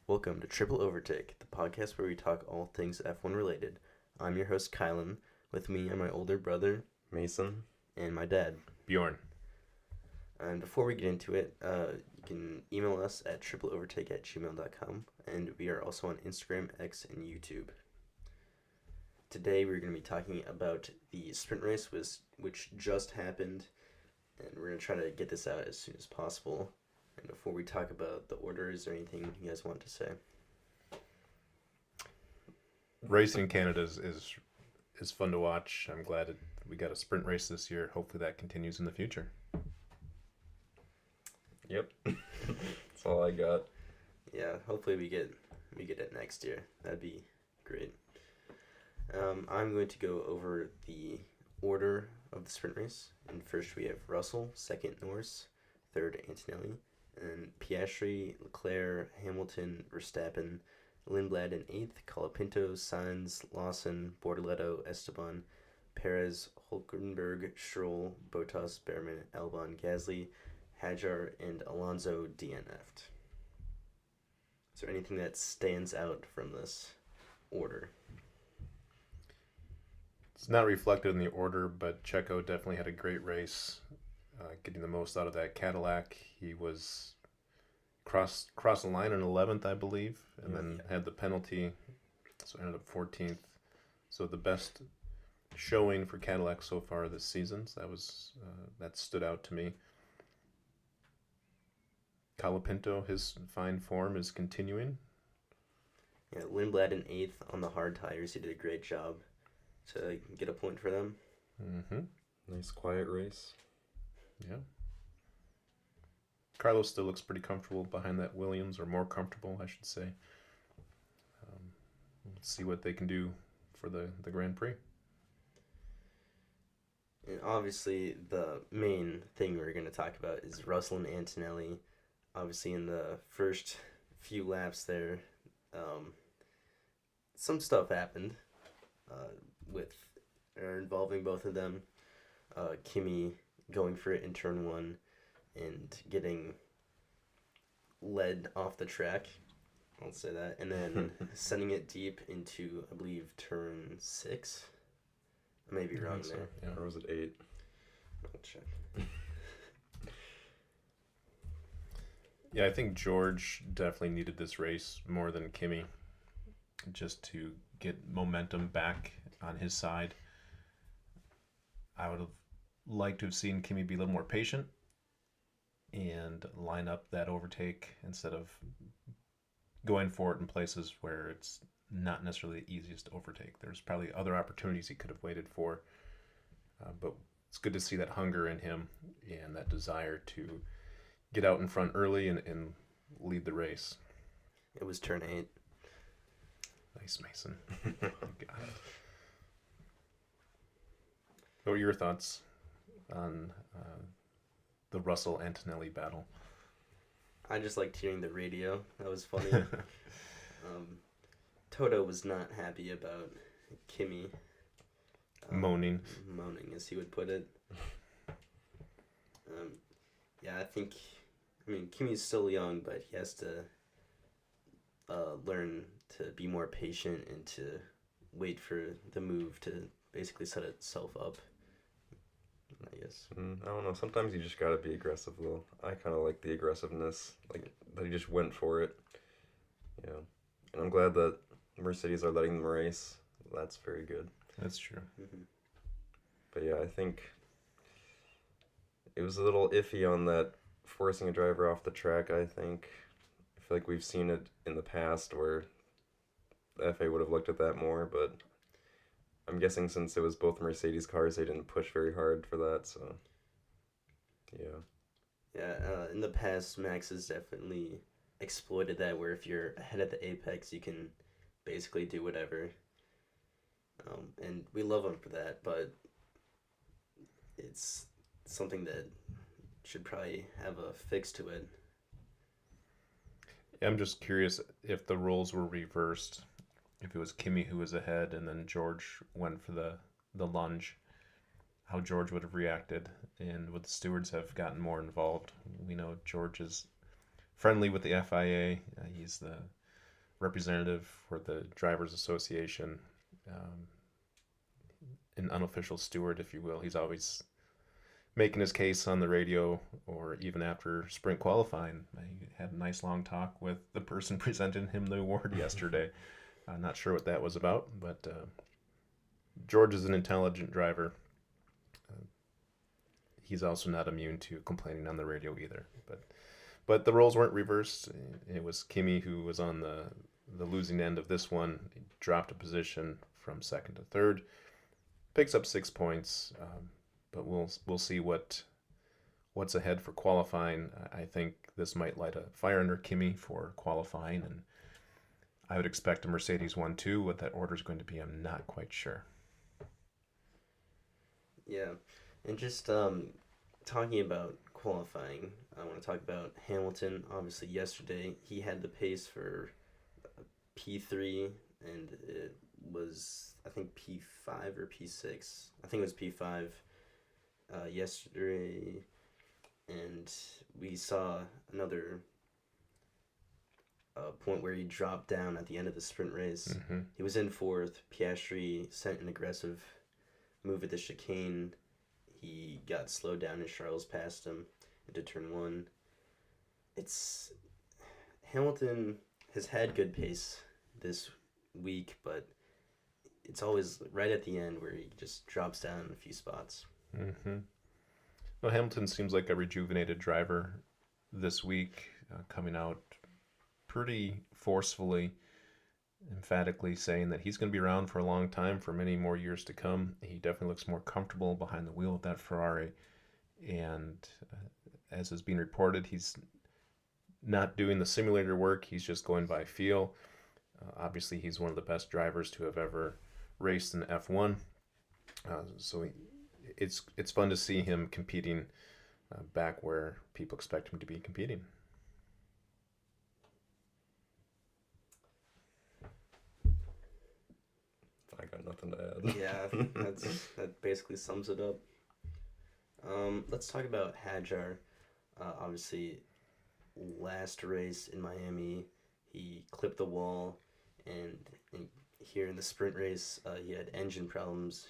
Welcome to Triple Overtake, the podcast where we talk all things F1 related. I'm your host, Kylan. With me are my older brother, Mason, and my dad, Bjorn. And before we get into it, you can email us at tripleovertake@gmail.com, and we are also on Instagram, X, and YouTube. Today we're going to be talking about the sprint race, which just happened, and we're going to try to get this out as soon as possible. And before we talk about the order, is there anything you guys want to say? Racing in Canada is fun to watch. I'm glad we got a sprint race this year. Hopefully that continues in the future. Yep. That's all I got. Yeah, hopefully we get it next year. That'd be great. I'm going to go over the order of the sprint race. And first we have Russell, second Norris, third Antonelli, and Piastri, Leclerc, Hamilton, Verstappen, Lindblad in eighth, Colapinto, Sainz, Lawson, Bortoleto, Esteban, Perez, Hulkenberg, Stroll, Bottas, Behrman, Albon, Gasly, Hadjar, and Alonso DNF'd. Is there anything that stands out from this order? It's not reflected in the order, but Checo definitely had a great race, getting the most out of that Cadillac. He was crossed the line in 11th, I believe, and then had the penalty, so ended up 14th. So the best showing for Cadillac so far this season. So that stood out to me. Colapinto, his fine form is continuing. Yeah, Lindblad in eighth on the hard tires. He did a great job to get a point for them. Mm-hmm. Nice quiet race. Yeah. Carlos still looks pretty comfortable behind that Williams, or more comfortable, I should say. Let's see what they can do for the Grand Prix. And obviously, the main thing we're going to talk about is Russell and Antonelli. Obviously, in the first few laps there, some stuff happened involving both of them. Kimi going for it in turn one and getting led off the track. I'll say that. And then sending it deep into, I believe, turn 6. I may be wrong So, there. yeah. Or was it 8? I'll check. Yeah, I think George definitely needed this race more than Kimi, just to get momentum back on his side. I would have liked to have seen Kimi be a little more patient and line up that overtake instead of going for it in places where it's not necessarily the easiest to overtake. There's probably other opportunities he could have waited for, but it's good to see that hunger in him and that desire to get out in front early and lead the race. It was turn 8. Nice, Mason. You got it. What were your thoughts on the Russell-Antonelli battle? I just liked hearing the radio. That was funny. Toto was not happy about Kimi. Moaning, as he would put it. Yeah, Kimi's still young, but he has to learn to be more patient and to wait for the move to basically set itself up, I guess. I don't know. Sometimes you just gotta be aggressive, though. I kind of like the aggressiveness, like that he just went for it. Yeah, and I'm glad that Mercedes are letting them race. That's very good. that's true. Mm-hmm. But yeah, I think it was a little iffy on that forcing a driver off the track. I feel like we've seen it in the past where the FA would have looked at that more, but I'm guessing since it was both Mercedes cars, they didn't push very hard for that, so yeah. Yeah, in the past, Max has definitely exploited that, where if you're ahead at the apex, you can basically do whatever. And we love him for that, but it's something that should probably have a fix to it. I'm just curious if the roles were reversed, if it was Kimi who was ahead and then George went for the lunge, how George would have reacted, and would the stewards have gotten more involved. We know George is friendly with the FIA. He's the representative for the Drivers Association, an unofficial steward, if you will. He's always making his case on the radio or even after sprint qualifying. I had a nice long talk with the person presenting him the award yesterday. I'm not sure what that was about, but George is an intelligent driver. He's also not immune to complaining on the radio either. But the roles weren't reversed. It was Kimi who was on the losing end of this one. He dropped a position from second to third, picks up 6 points. But we'll see what's ahead for qualifying. I think this might light a fire under Kimi for qualifying, and I would expect a Mercedes 1-2. What that order is going to be, I'm not quite sure. Yeah, and just talking about qualifying, I want to talk about Hamilton. Obviously, yesterday he had the pace for P3, and it was, I think, P5 or P6. I think it was P5 yesterday, and we saw another point where he dropped down at the end of the sprint race. Mm-hmm. He was in fourth. Piastri sent an aggressive move at the chicane. He got slowed down and Charles passed him into turn one. Hamilton has had good pace this week, but it's always right at the end where he just drops down a few spots. Mm-hmm. Well, Hamilton seems like a rejuvenated driver this week, coming out pretty forcefully, emphatically saying that he's going to be around for a long time, for many more years to come. He definitely looks more comfortable behind the wheel of that Ferrari, and as has been reported, he's not doing the simulator work. He's just going by feel. Obviously, he's one of the best drivers to have ever raced in F1, so it's fun to see him competing back where people expect him to be competing. I got nothing to add. Yeah, that basically sums it up. Let's talk about Hadjar. Obviously, last race in Miami, he clipped the wall, and here in the sprint race, he had engine problems.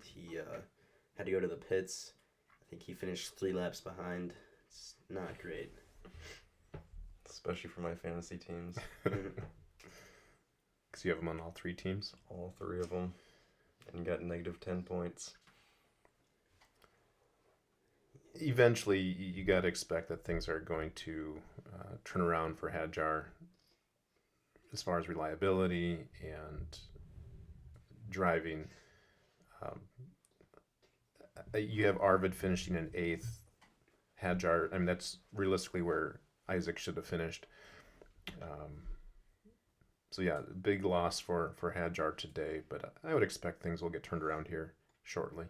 He had to go to the pits. I think he finished 3 laps behind. It's not great. Especially for my fantasy teams. Because you have him on all 3 teams? All 3 of them. And got negative 10 points. Eventually, you got to expect that things are going to turn around for Hadjar as far as reliability and driving. You have Arvid finishing in 8th. Hadjar, I mean, that's realistically where Isaac should have finished. So yeah, big loss for Hadjar today, but I would expect things will get turned around here shortly.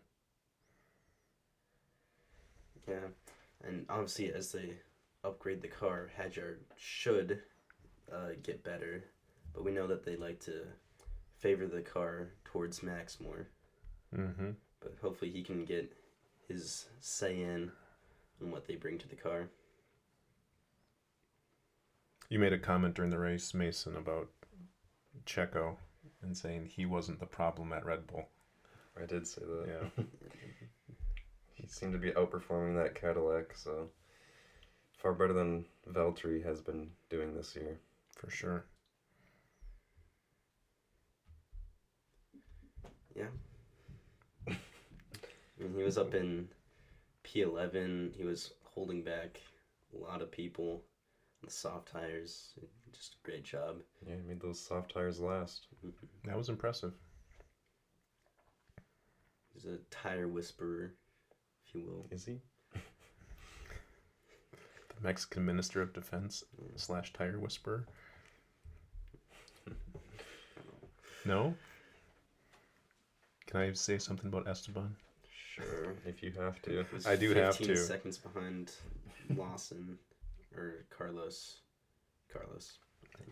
Yeah, and obviously as they upgrade the car, Hadjar should get better, but we know that they like to favor the car towards Max more. Mm-hmm. But hopefully he can get his say in on what they bring to the car. You made a comment during the race, Mason, about Checo and saying he wasn't the problem at Red Bull. I did say that. Yeah. He seemed to be outperforming that Cadillac, so far better than Valtteri has been doing this year. For sure. Yeah. I mean, he was up in P11. He was holding back a lot of people on the soft tires. Just a great job. Yeah, he made those soft tires last. That was impressive. He's a tire whisperer, if you will. Is he? The Mexican Minister of Defense / tire whisperer. No? Can I say something about Esteban? Sure, if you have to. I do have 15 to. seconds behind Lawson or Carlos.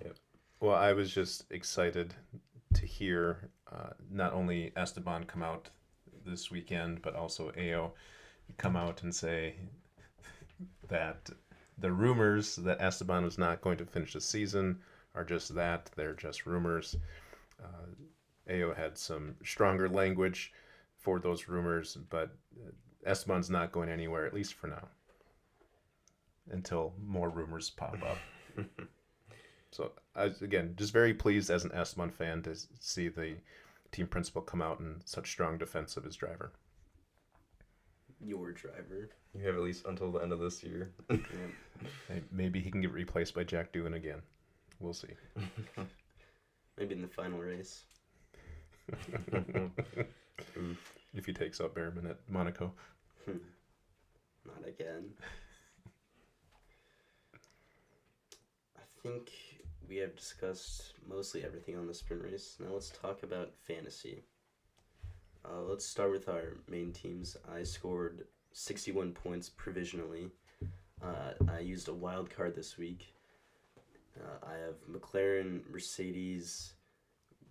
Yep. Well, I was just excited to hear not only Esteban come out this weekend, but also AO come out and say that the rumors that Esteban was not going to finish the season are just that. They're just rumors. AO had some stronger language for those rumors, but Esteban's not going anywhere, at least for now, until more rumors pop up. So, again, just very pleased as an Esteban fan to see the team principal come out in such strong defense of his driver. Your driver. You have at least until the end of this year. Hey, maybe he can get replaced by Jack Doohan again. We'll see. Maybe in the final race. If he takes out Behrman at Monaco. Not again. I think we have discussed mostly everything on the sprint race. Now let's talk about fantasy. Let's start with our main teams. I scored 61 points provisionally. I used a wild card this week. I have McLaren, Mercedes,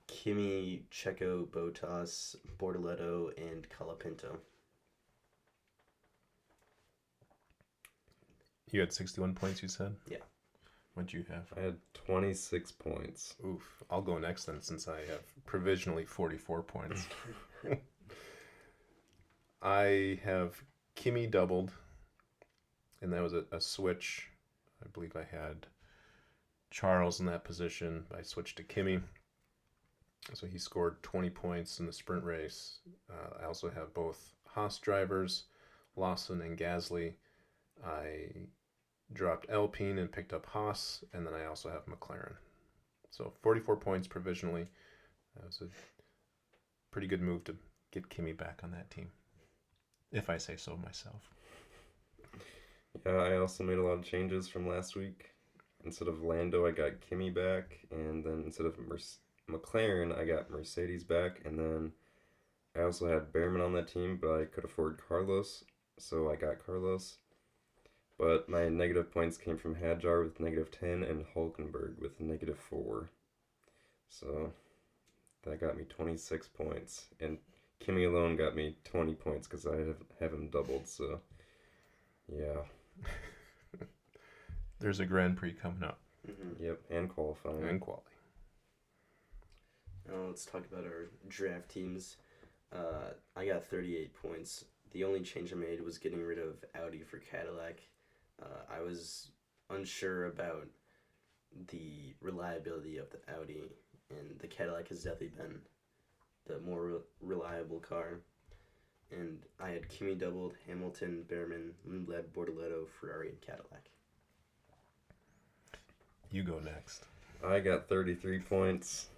Kimi, Checo, Bottas, Bortoleto, and Colapinto. You had 61 points, you said? Yeah. What'd you have? I had 26 points. Oof. I'll go next then, since I have provisionally 44 points. I have Kimi doubled, and that was a switch. I believe I had Charles in that position. I switched to Kimi. So he scored 20 points in the sprint race. I also have both Haas drivers, Lawson and Gasly. I dropped Alpine and picked up Haas, and then I also have McLaren. So 44 points provisionally. That was a pretty good move to get Kimi back on that team, if I say so myself. Yeah, I also made a lot of changes from last week. Instead of Lando, I got Kimi back, and then instead of McLaren, I got Mercedes back, and then I also had Behrman on that team, but I could afford Carlos, so I got Carlos. But my negative points came from Hadjar with -10 and Hulkenberg with -4. So that got me 26 points. And Kimi alone got me 20 points because I have him doubled. So, yeah. There's a Grand Prix coming up. Mm-hmm. Yep, and qualifying. And quality. Now let's talk about our draft teams. I got 38 points. The only change I made was getting rid of Audi for Cadillac. I was unsure about the reliability of the Audi, and the Cadillac has definitely been the more reliable car. And I had Kimi doubled, Hamilton, Behrman, Lundblad, Bortoleto, Ferrari, and Cadillac. You go next. I got 33 points.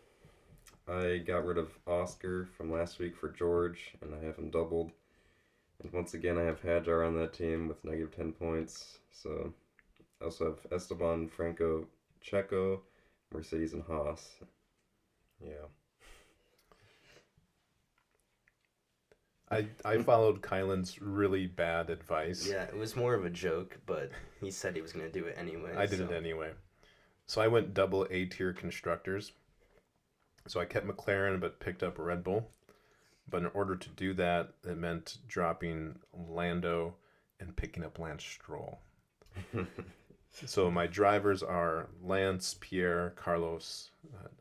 I got rid of Oscar from last week for George, and I have him doubled. And once again, I have Hadjar on that team with -10 points. So I also have Esteban, Franco, Checo, Mercedes, and Haas. Yeah. I followed Kylan's really bad advice. Yeah, it was more of a joke, but he said he was going to do it anyway. I did it anyway. So I went double A-tier constructors. So I kept McLaren but picked up Red Bull. But in order to do that, it meant dropping Lando and picking up Lance Stroll. So my drivers are Lance, Pierre, Carlos,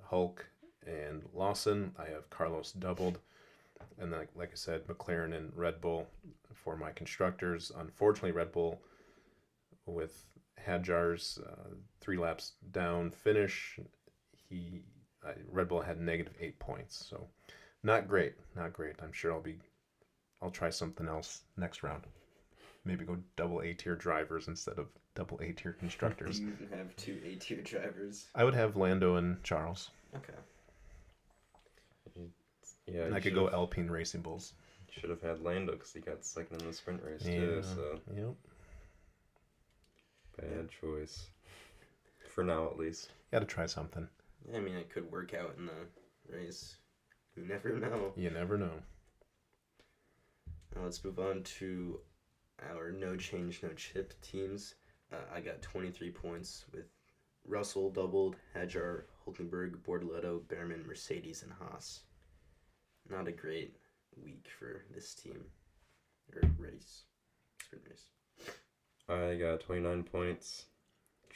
Hulk, and Lawson. I have Carlos doubled. And then, like I said, McLaren and Red Bull for my constructors. Unfortunately, Red Bull, with Hadjar's 3 laps down finish, Red Bull had -8 points. So not great. I'm sure I'll try something else next round. Maybe go double A-tier drivers instead of double A-tier constructors. Do you even have 2 A-tier drivers? I would have Lando and Charles. Okay. Yeah, And I could go Alpine Racing Bulls. Should have had Lando because he got second in the sprint race too. So Yep. bad choice. For now, at least. Got to try something. I mean, it could work out in the race. You never know. You never know. Now let's move on to our no change, no chip teams. I got 23 points with Russell doubled, Hadjar, Hulkenberg, Bortoleto, Behrman, Mercedes, and Haas. Not a great week for this team. Or race. Sprint race. I got 29 points.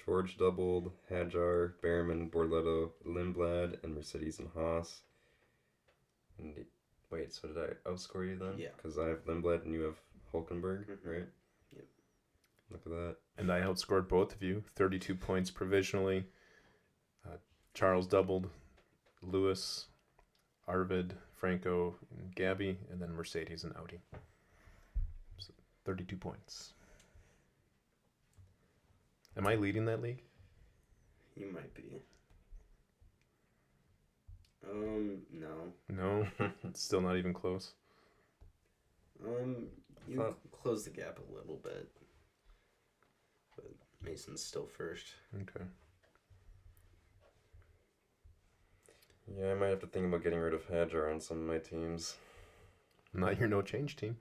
George doubled, Hajar, Behrman, Borletto, Lindblad, and Mercedes and Haas. And wait, so did I outscore you then? Yeah. Because I have Lindblad and you have Hulkenberg, right? Yep. Look at that. And I outscored both of you, 32 points provisionally. Charles doubled, Lewis, Arvid, Franco, and Gabby, and then Mercedes and Audi. So 32 points. Am I leading that league? You might be. No. No, it's still not even close. You close the gap a little bit. But Mason's still first. Okay. Yeah, I might have to think about getting rid of Hajar on some of my teams. Not your no change team.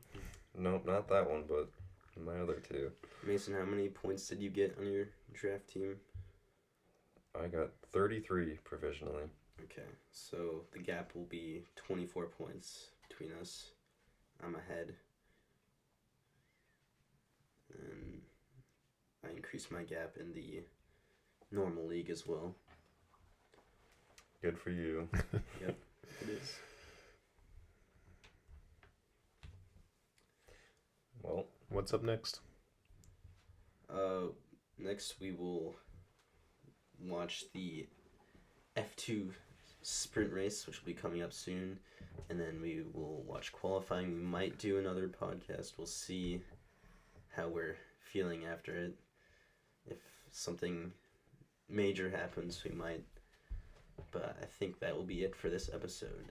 Nope, not that one, but my other two. Mason, how many points did you get on your draft team? I got 33 provisionally. Okay, so the gap will be 24 points between us. I'm ahead. And I increased my gap in the normal league as well. Good for you. Yep, it is. Well, What's up next? Next we will watch the F2 sprint race, which will be coming up soon, and then we will watch qualifying. We might do another podcast. We'll see how we're feeling after it. If something major happens, we might. But I think that will be it for this episode.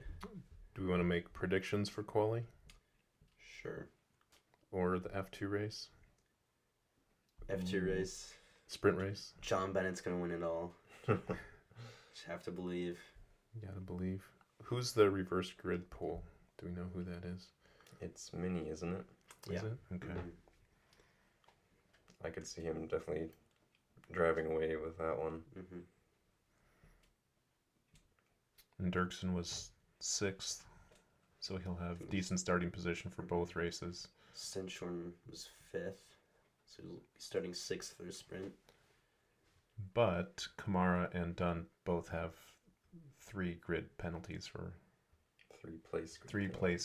Do we want to make predictions for quali Sure. or the F2 race? F2 race. Sprint race? John Bennett's going to win it all. Just have to believe. You gotta believe. Who's the reverse grid pole? Do we know who that is? it's Mini, isn't it? Is Yeah. it? Okay. Mhm. I could see him definitely driving away with that one. Mhm. And Dirksen was 6th, so he'll have decent starting position for both races. Stenshorn was 5th, so he'll be starting 6th for the sprint. But Kamara and Dunn both have 3 grid penalties for 3 place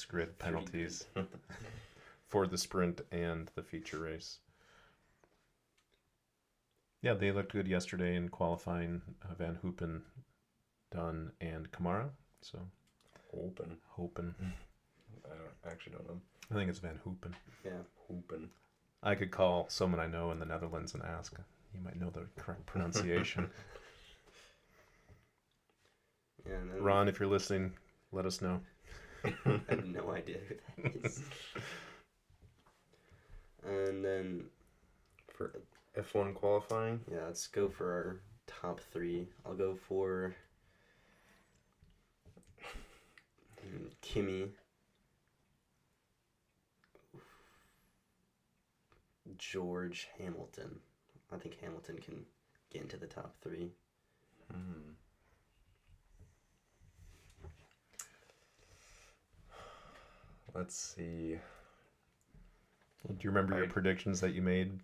grid penalties for the sprint and the feature race. Yeah, they looked good yesterday in qualifying. Van Hoopen, Dunn, and Kamara. So Open. Hoopen. I actually don't know. I think it's Van Hoopen. Yeah. Hoopen. I could call someone I know in the Netherlands and ask. You might know the correct pronunciation. Yeah, and then Ron, if you're listening, let us know. I have no idea who that is. And then, For F1 qualifying, yeah, let's go for our top 3. I'll go for Kimi, George, Hamilton. I think Hamilton can get into the top 3. let's see. Do you remember your I- predictions that you made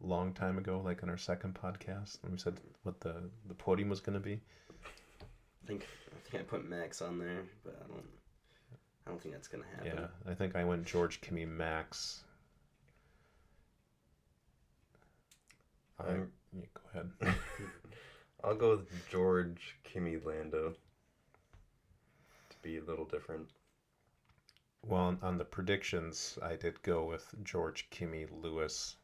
a long time ago, like on our second podcast, when we said what the podium was going to be? I think I put Max on there, but I don't think that's gonna happen. Yeah, I think I went George, Kimi, Max. I'm- Yeah, go ahead. I'll go with George, Kimi, Lando. To be a little different. Well, on the predictions, I did go with George, Kimi, Lewis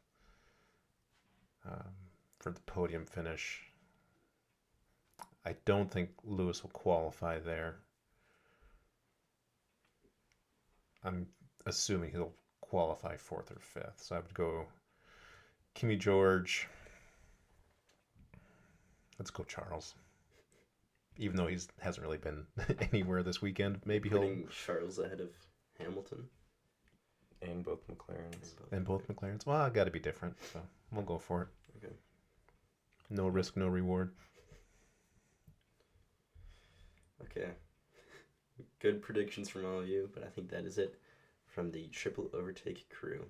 for the podium finish. I don't think Lewis will qualify there. I'm assuming he'll qualify 4th or 5th. So I would go Kimi, George. Let's go Charles. Even though he hasn't really been anywhere this weekend, maybe he'll... Putting Charles ahead of Hamilton. And both McLarens. And both McLarens. Well, I got to be different, so we'll go for it. Okay. No risk, no reward. Okay. Good predictions from all of you, but I think that is it from the Triple Overtake crew.